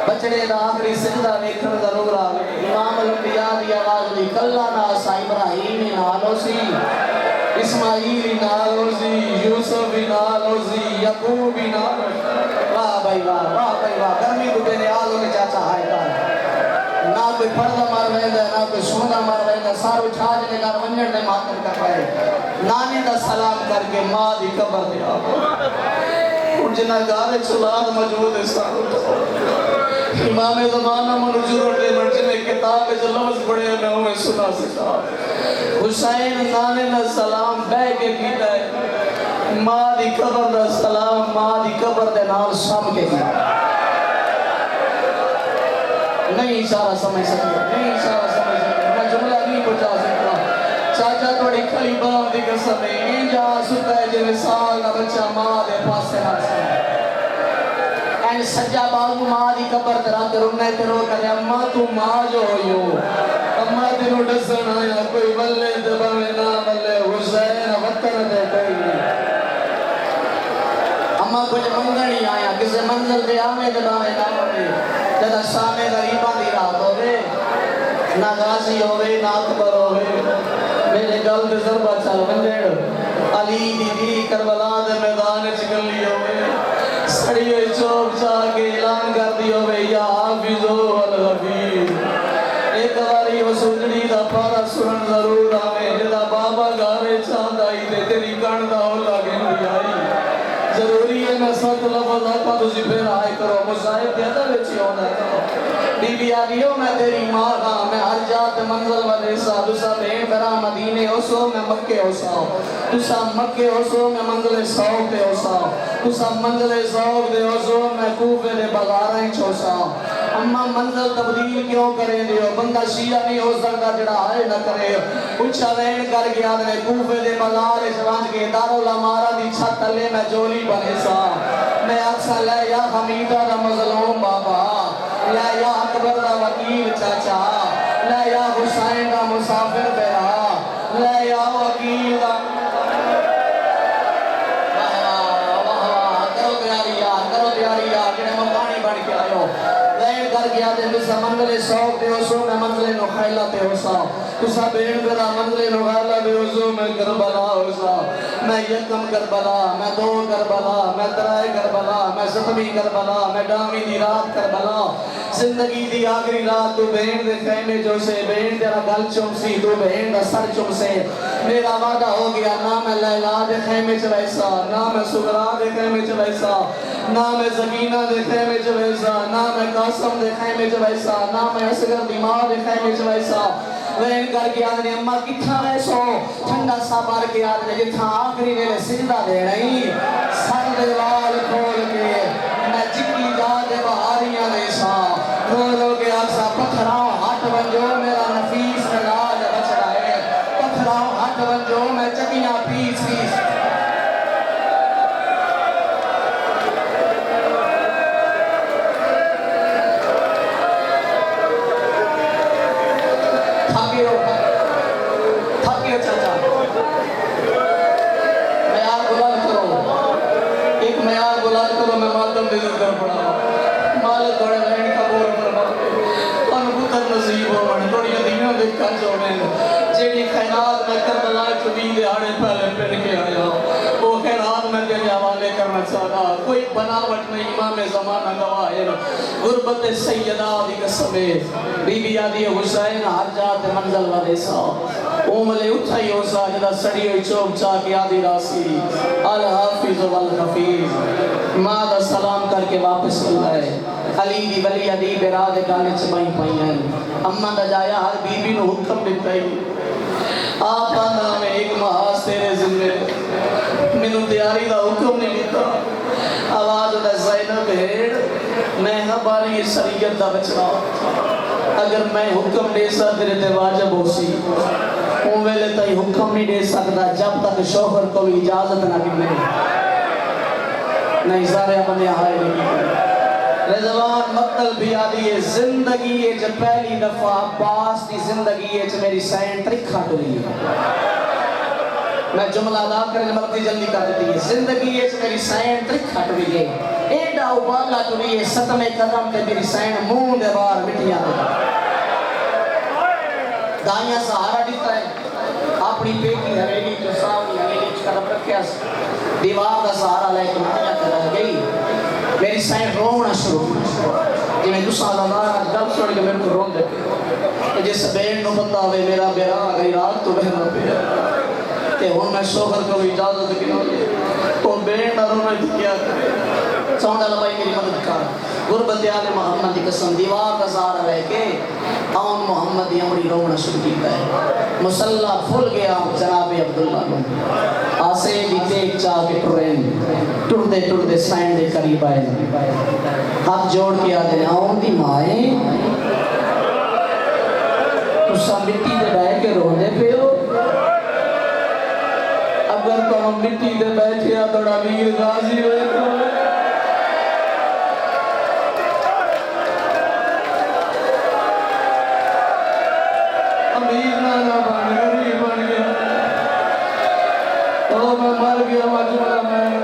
بچڑے دا آخری سجدہ ویکھن ضرور آگے امام الانبیاء دی آواز لی کلہ ناسا ابراہیم نالو سی اسماعیل نالو سی یوسف نالو سی یعقوب نالو سی واہ بھائی واہ گرمی کو میرے آلو کے چاچا ہائے گا نہ کوئی پردہ مار رہے نہ کوئی سوندہ مار رہے سارو چھاج نے کار ونجڑ نے ماتم کر رہے نانے دا سلام کر کے ماں دی قبر دے آگا اور جنہ گارے چلاد موجود ہے سارو امام زمانہ منجور دے مرجنے کتاب جو لفظ پڑھے میں ہمیں سنا سکتا حسین نانے دا سلام بے کے کیتا ہے ماں دی قبر دا سلام ماں دی قبر دے نال سام کے کیتا ہے نہیں اشارہ سمجھ سکتا میں جملہ نہیں پہنچا سکتا چاچا توڑی کھلی باؤں دی قسم ہے این جا سکتا ہے جنہیں سال کا بچہ ماں دے پاس سے ہاتھ سے این سجا باؤں ماں دی قبر ترہ تے رکنے تے رو کرے اممہ تو ماں جو ہوئیو اممہ تینو ڈسن آیا کوئی بلے دبا میں نہ بلے حسین وطن دے کوئی اممہ کچھ منگنی آیا کسے منزل دے آمیں دبا میں نہ بلے جدہ سامے غریبہ دی رات ہو نیاسی ہوئے نہ اکبر ہوئے میرے گل دے ضربہ چل بنجڑ علی دی دی کربلا دے میدان چکلی ہوئے سڑی ہوئی چوک چاہ کے اعلان کر دی ہوئے یا حافظو الحفیظ ایک باری وہ سجڑی دا پارا سنن ضرور آوے جدا بابا گارے چاندائی دے تیری کانڈا ہو لگے ہوئی آئی ضروری ہے میں ساتھ لفظ آقا تجھے پھر آئے کرو مصاحب دیتا بچی ہونا کرو بی بی آگیو میں تیری ماں گا میں ہر جات منزل ودیسا دوسا بین برا مدینے ہو سو میں مکے ہو ساؤ دوسا مکے ہو سو میں منزل سوک دے ہو ساؤ دوسا منزل سوک دے ہو سو میں کوفے دے بغاریں چھو ساؤ اما منزل تبدیل کیوں کریں دیو بندہ شیعہ نہیں ہو سکتا جڑا آئے نہ کرے اچھا وین کر گیا دنے کوفے دے بغارے شوانج کے دارالامارہ دی چھت تلے میں جولی بنے سا میں اکثر لے یا حمیدہ دا مظلوم بابا لے یا اکبر دا وکیل چاچا لے یا حسین دا مسافر بیرا لے یا وکیل دا کرو تیاریا جنہیں مقانی بڑھ کے آئے ہو وین کر گیا دے دوسرا منزل سوک دے ہو سو میں منزل نخیلہ تے ہو سا دوسرا بین برا منزل نخیلہ دے ہو سو میں کربلا ہو سا میں یکم کربلا میں دو کربلا میں ترائے کربلا میں ستمی کربلا میں ڈامی دی رات کربلا زندگی دی آخری رات تو بہن دے خیمے جو سے بہن تیرا گل چم سی تو بہن دا سر چم سے میرا وعدہ ہو گیا نہ میں لیلا دے خیمے چویسا نہ میں سگرا دے خیمے چویسا نہ میں زمینہ دے خیمے چویسا نہ میں قاسم دے خیمے چویسا نہ میں اصغر دیمار دے خیمے چویسا وین کر کے آدھنے اممہ کتھا ویسو ٹھنڈا سا بار کے آدھنے جتھا آخری میرے سجدہ دے رہی سر دے وال کھول کے میں جکی جا دے بہاریاں دے سا رو رو کے آسا پتھراؤں ہاتھ بنجو میرا نفیس ملاج بچ رہا ہے پتھراؤں ہاتھ بنجو میں چکیاں پیس پیس تھاکیو چاچا معیار بلند کرو ایک معیار بلند کرو میں ماتم دیدر کر پڑا مالک دوڑے رہن کا بور فرما ان پتر نصیب ہو من توڑی دینا دیکھا جو میں جیڑی خیرات میں کربلا چبی دے آڑے پہلے پھر کے آیا وہ خیرات میں تیرے حوالے کرنا چاہتا کوئی بناوٹ میں امام زمانہ گواہر غربت سیدہ دی قسمے بی بی آدھی حسین ہر جات منزل ودیسا اوملے اٹھائی ہو سا جدا سڑی ہوئی چوک چاہ کی آدھی راسی الحافظ والحفیظ ماں دا سلام کر کے واپس اللہ ہے علی دی ولی علی براد گانے چبائیں پائیں ہیں اممہ دا جایا ہر بی بی نو حکم دیتائی آپ آنا میں ایک محاس تیرے ذمے منو تیاری دا حکم نہیں لیتا آواز دا زینب بھیڑ میں ہماری سریعت دا بچنا اگر میں حکم دے سا تیرے تے واجب ہو سی اون ویلے تائی حکم نہیں دے سکتا جب تک شوہر کو اجازت نہ ملے نہیں سارے اپنے آئے نہیں رضوان مقتل بھی آدھی ہے زندگی ہے جب پہلی دفعہ عباس کی زندگی ہے جب میری سین ترکھا ٹولی ہے میں جملہ ادا کرنے مقتی جلدی کر دیتی ہے زندگی ہے جب میری سین ترکھا ٹولی ہے ایڈا ابالا ٹولی ہے ستم قدم تے میری سین مون دے بار مٹیاں دے دائیاں سہارا دیتا ہے اپنی پیٹی حویلی جو سامنی حویلی قدم رکھیا دیوار دا سہارا لے کے مٹیاں تے رہ گئی میری سائن رونا شروع جی میں 2 سال آنا جب سوڑ کے میرے کو رون دیتے جس بین نو بندہ ہوئے میرا بیرا آگئی رات تو بہنا پیا کہ ہوں میں شوہر کو اجازت کنو لے تو بین نہ رونا کیا کرے سوندہ لبائی میری مدد کر غربت آل محمد دی قسم دیوار کا سہارا رہ کے آن محمد دی امری رونا شروع کیتا ہے مسلح پھول گیا جناب عبداللہ کو آسے دی دیکھ چاہ کے ٹر دے سائن دے قریب آئے ہاتھ جوڑ کے آدھے آن دی مائیں تُسا مٹی دے بے کے رونے پہ ہو اگر تو ہم مٹی دے بیٹھے توڑا میر غازی ہوئے امیر نانا بن غریب بن گیا تو میں مر گیا مجموعہ میں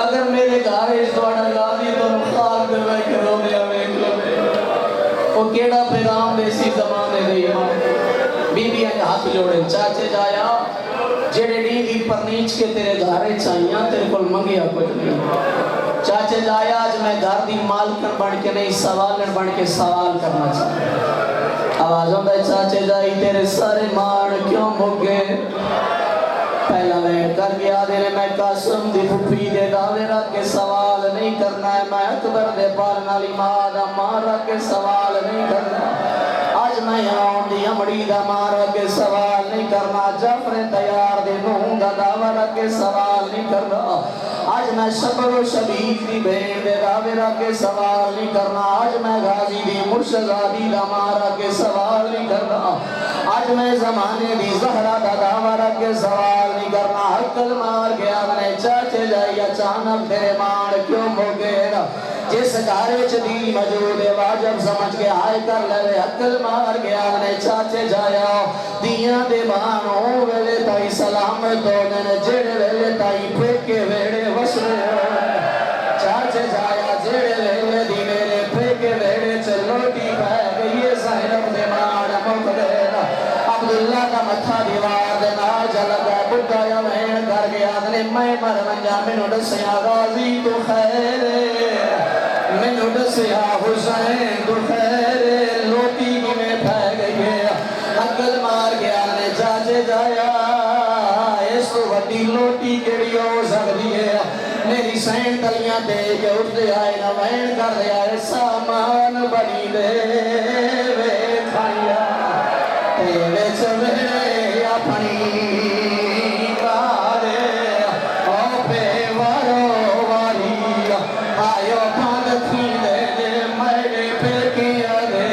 اگر میرے گھر اس دوڑا غازی تو مختار دے بے کے رونے ہمیں کلو میں وہ کیڑا پیغام دے ہاتھ جوڑے چاچے جایا جڑے ڈینگی پر نیچ کے تیرے گھارے چاہیاں تیرے کل منگیا کچھ نہیں چاچے جایا آج میں گھر دی مالکن بڑھ کے نہیں سوالن بڑھ کے سوال کرنا چاہتا آوازوں دے چاچے جائی تیرے سارے مان کیوں بھگے پہلا ویٹ کر گیا دینے میں قاسم دی پھپی دے دعوے رکھ کے سوال نہیں کرنا ہے میں اکبر دے پالنا لی مادا مار رکھ کے سوال نہیں کرنا آج میں یہاں دی امڑی دا مار رکھ کے سوال نہیں کرنا جعفر تیار دے نون دا دعوے رکھ کے سوال نہیں کرنا آج میں شبر و شبیب دی بین دے دعوے رکھ کے سوال نہیں کرنا آج میں غازی دی مرشدادی دا مار رکھ کے سوال نہیں کرنا آج میں زمانے دی زہرہ دا دعوے رکھ کے سوال نہیں کرنا حقل مار گیا میں چاچے جائی اچانک تیرے مان کیوں بھوگے جس گھارے چدی موجود ہے واجب سمجھ کے آئے کر لے حقل مار گیا میں چاچے جایا دیاں دے بانوں ویلے تائی سلامت ہو گئے جڑے ویلے تائی پھیکے ویڑے وسرے چاچے جایا جڑے ویلے دی میرے پھیکے ویڑے چلوٹی پہ گئی زہرم دے مان مقدر عبداللہ کا متھا دیوار دے نار جلد ہے بڑھا یا مہین کر گیا دنے میں مر منجا منو ڈسیا غازی تو خیر منو ڈسیا حسین تو خیر لوٹی کی میں پھے گئی ہے عقل مار گیا نے چاچے جایا اس تو وڈی لوٹی کیڑی ہو سکتی ہے میری سین تلیاں دے کے اٹھ دے آئے نہ مہین کر دے آئے سامان بنی دے وے کھائیا تیرے چوے اپنی کارے او پہ وارو واری آئیو پاند تھی دے میرے پہ کیا دے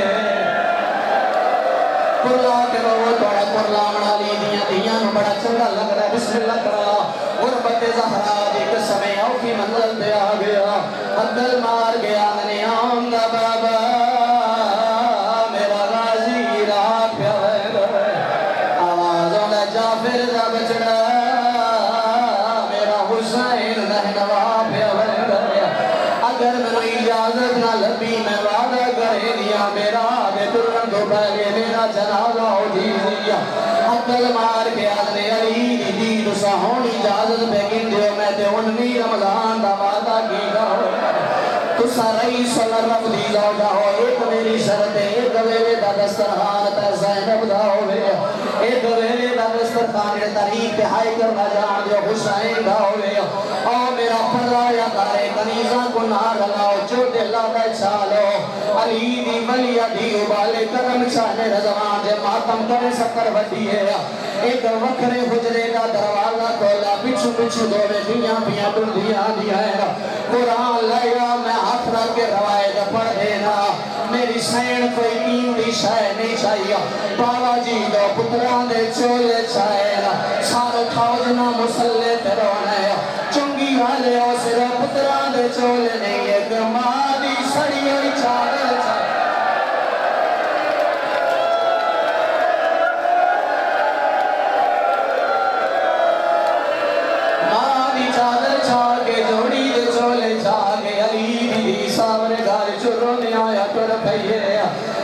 کرلا کے رو توڑا کرلا منا لی دیاں بڑا چنگا لگ رہا ہے بسم اللہ کرا غربت زہرا دی قسمیں او کی منزل دے آ گیا عقل مار گیا نے آمدہ بابا میرا غازی راہ پیا آوازوں دا جعفر دا بچڑا میرا حسین رہنوا پیا اگر میں اجازت نہ لبی میں وعدہ کرے دیا میرا دے ترن تو پہلے میرا جنازہ ہو جیزیا عقل مار کے آدھنے علی دی تسا ہونی اجازت پہ گن دیو میں تے 19 رمضان دا وعدہ کی گا تسا رئیس اللہ رب دی زوجہ ہو ایک میری شرط ہے ایک ویلے دا دسترخان تے زینب دا ہوئے ایک ویلے دا دسترخان کے طریق پہ ہائی کرنا جان جو حسین دا ہوئے او میرا پردہ یا دارے کنیزاں کو نہ لگاؤ جو دلہ دا چھالو علی دی ولی دی ابالے کرم چاہنے رضوان دے ماتم کرے سکر بڑی ہے ایک وکرے حجرے دا دروازہ کھولا پچھو پچھو دو میں دیاں پیاں ٹر دیا ہے قرآن لیا میں ہاتھ رکھ کے روایت پڑھ دینا میری سین کوئی قیمتی شے نہیں چاہیے بابا جی دو پتران دے چولے چاہیے سارو تھاوجنا مسلے تیرونے چنگی والے او سرو پتران دے چولے نہیں ایک مادی سڑی ہوئی چادر چاہیے مادی چادر چاہے جوڑی دے چولے چاہے علی دی سامنے گھر چرونے آیا ٹر پہیے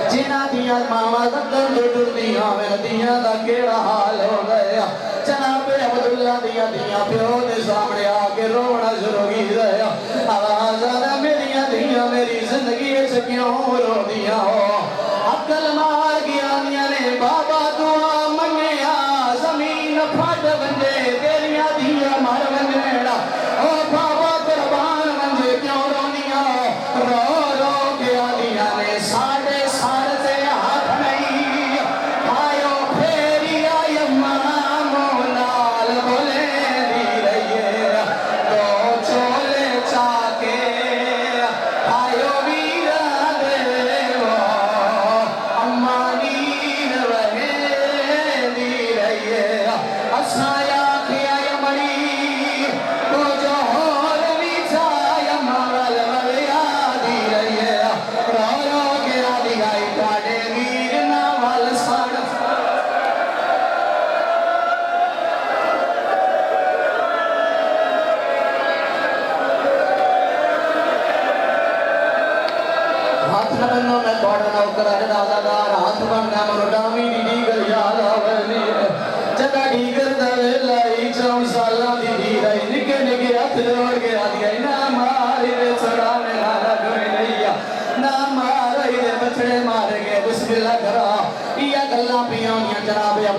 جنہ دیاں ماما دکھن دے ٹر دیاں میں دیاں دا کیڑا حال ہو گیا جناب عبداللہ دیاں پیو دے سامنے آکے رونا شروع کی دیا آواز آدھا میریاں میری زندگی سے کیوں رو دیاں ہو عقل مار گیا دیاں نے بابا دعا منگیا زمین پھٹ بنجے تیریاں دیاں مار بنجیڑا او بابا قربان بنجے کیوں رونیاں رو رو گیا دیاں نے ساڑھے سار سے ہاتھ نہیں آئیو پھیری آئی امام لال بولے دی رہیے دو چولے چاکے آئیو ویرہ دے وہ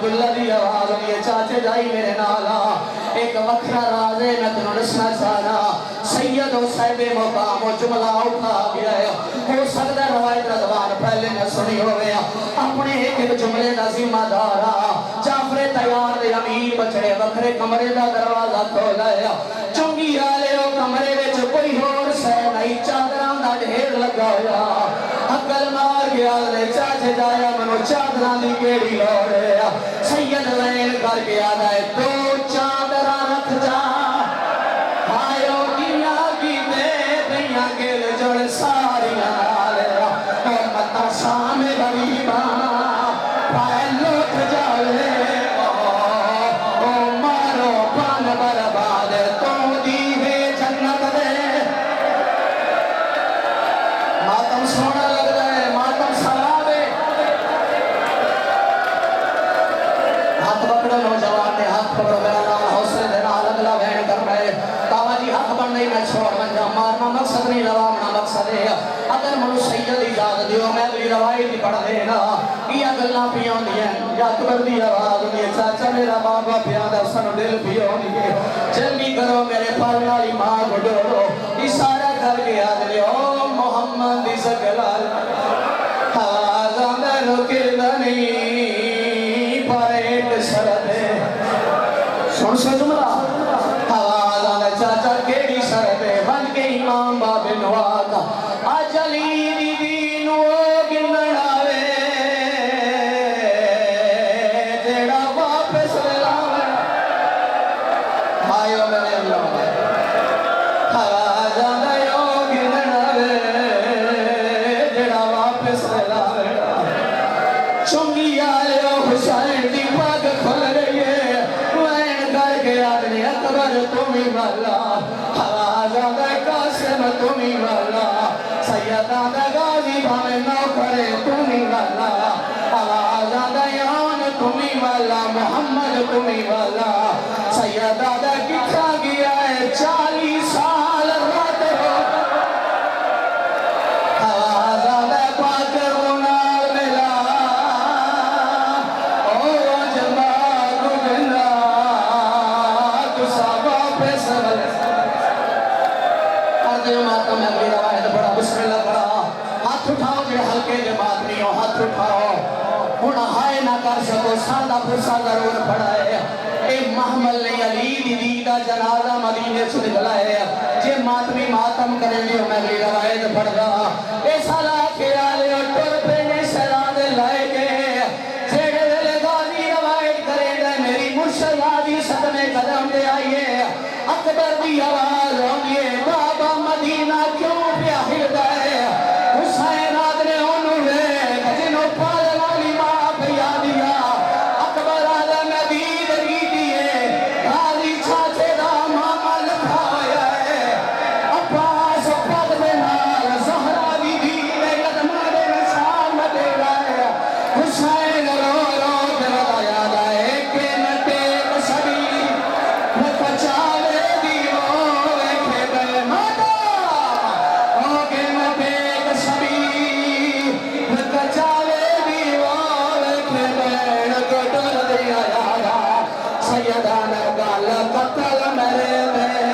عبداللہ دی آواز ہوئی چاچے جائی میرے نالا ایک وکھرا راز ہے میں تنہوں نسنا چاہنا سید و صاحب مقام و جملہ اٹھا گیا ہے ہو سکتا روایت رضوان پہلے نہ سنی ہوئے اپنے ایک جملے دا ذمہ دارا جعفر تیار دے امیر بچڑے وکھرے کمرے دا دروازہ کھولا ہے چنگی آلے ہو کمرے وچ کوئی اور سہ نہیں چادران دا ڈھیر لگا ہوا عقل مار گیا لے چاچے جایا منو چادران دی کیڑی لوڑے سید وین کر گیا دائے دو چادران رکھ جا آئیو کیا کی دے دیا گل جڑ ساری آلے اور مطا شام غریبا پائے لوٹ جاوے او مارو پان برباد تو دی ہے جنت دے ماتم سونا لگ رہا ہے ماتم سلابے ہاتھ پکڑو نوجوان نے ہاتھ پکڑو میرا نام حوصلے دینا لگلا بہن کر رہے کہا جی حق بن نہیں میں چھوڑ من جا مارنا مقصد نہیں لواؤنا مقصد ہے اگر منو سید اجازت دیو میں اگلی روایت ہی پڑھ دینا یہ گلنا پیون دیا یا اکبر دی آواز دی چاچا میرا بابا پیان دا سن دل پیون دی جلدی کرو میرے پالنالی ماں کو ڈورو اشارہ کر کے آدھے او محمد دی سکلال آزان دے رکردنی پریٹ سردے سن سے جملہ آزان دے چاچا کیڑی سردے بن کے امام باب نواتا اجلی دی دین وہ گنڑاوے جیڑا واپس لاوے آئیو میرے اللہ آزان دے یو گنڑاوے جیڑا واپس لاوے چنگی آئے ہو حسین دی پاک کھل رہی ہے وین کر کے آدھنی اکبر تمہیں والا آزان دے قاسم تمہیں والا سیدان دے غازی بھامے نوکرے تمہیں والا آزان دے یان تمہیں والا محمد تمہیں والا سیدان دے کتھا گیا ہے 40 سال رات ہو آزان دے پاک رونال ملا او جمع گنا کسا واپس جو ماتم ہے اگلی روایت بڑا بسم اللہ پڑھا ہاتھ اٹھاؤ جو ہلکے جو بات نہیں ہو ہاتھ اٹھاؤ ہونا ہائے نہ کر سکو سادہ پرسا ضرور پڑھا ہے اے محمل نے علی دی دیدہ جنازہ مدینے سے نکلا ہے جے ماتمی ماتم کریں گے میں اگلی روایت پڑھ رہا اے سالہ کے آلے اور ٹر پینے سراد لائے گے جیڑے دلے غازی روایت کریں گے میری مرشدادی صدمے قدم دے آئیے اکبر دی آواز ہوگی بابا مدینہ کیوں پیا ہلدا ہے حسین آدھنے انہوں نے جنہوں پالے والی ماں پیا دیا اکبر آدھا نبید کی دیئے غازی چھاچے دا ماما لکھا ہویا ہے عباس پد بنار زہرہ بھی دیئے قدمہ دے نشان دے گئے حسین رو رو کے بتایا دائے کہ نٹے کسبی نکچاوے سیدان گال قتل میرے میں